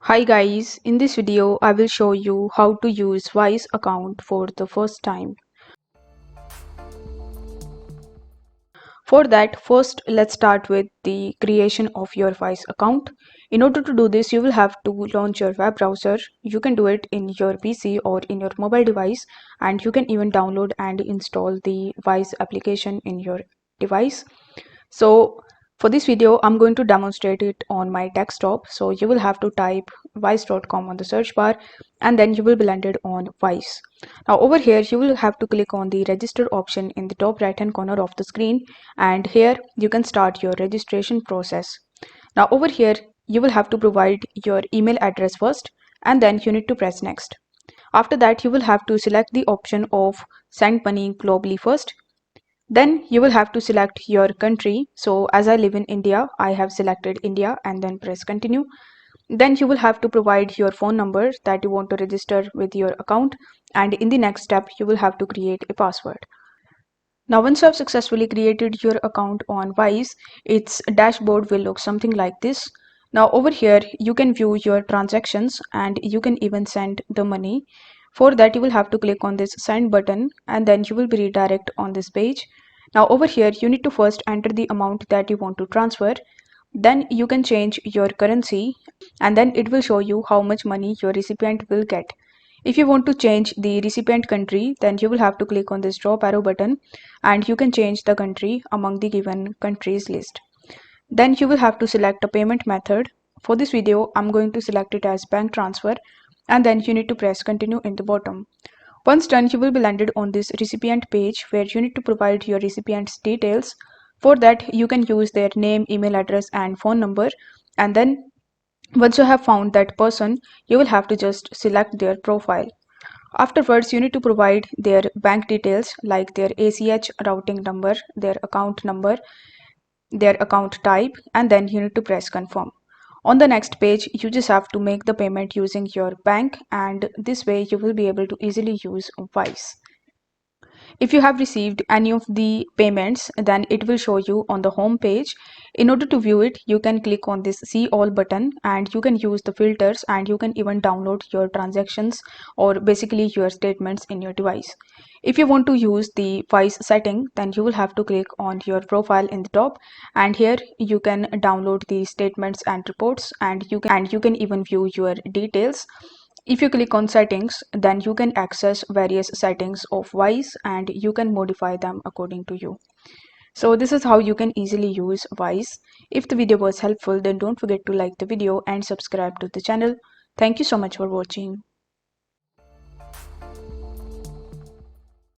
Hi guys, in this video I will show you how to use Wise account for the first time. For that, first let's start with the creation of your Wise account. In order to do this, you will have to launch your web browser. You can do it in your PC or in your mobile device, and you can even download and install the Wise application in your device. So for this video, I'm going to demonstrate it on my desktop. So you will have to type wise.com on the search bar and then you will be landed on Wise. Now over here, you will have to click on the register option in the top right hand corner of the screen, and here you can start your registration process. Now over here, you will have to provide your email address first and then you need to press next. After that, you will have to select the option of send money globally first. Then you will have to select your country. So as I live in India, I have selected India and then press continue. Then you will have to provide your phone number that you want to register with your account, and in the next step you will have to create a password. Now once you have successfully created your account on Wise, its dashboard will look something like this. Now over here you can view your transactions and you can even send the money. For that you will have to click on this send button and then you will be redirected on this page. Now over here you need to first enter the amount that you want to transfer. Then you can change your currency and then it will show you how much money your recipient will get. If you want to change the recipient country, then you will have to click on this drop arrow button and you can change the country among the given countries list. Then you will have to select a payment method. For this video, I'm going to select it as bank transfer and then you need to press continue in the bottom. Once done, you will be landed on this recipient page where you need to provide your recipient's details. For that, you can use their name, email address and phone number, and then once you have found that person, you will have to just select their profile. Afterwards, you need to provide their bank details like their ACH routing number, their account type, and then you need to press confirm. On the next page, you just have to make the payment using your bank, and this way you will be able to easily use Wise. If you have received any of the payments, then it will show you on the home page. In order to view it, you can click on this see all button and you can use the filters and you can even download your transactions or basically your statements in your device. If you want to use the Wise setting, then you will have to click on your profile in the top, and here you can download the statements and reports, and you can even view your details. If you click on settings, then you can access various settings of Wise and you can modify them according to you. So this is how you can easily use Wise. If the video was helpful, then don't forget to like the video and subscribe to the channel. Thank you so much for watching.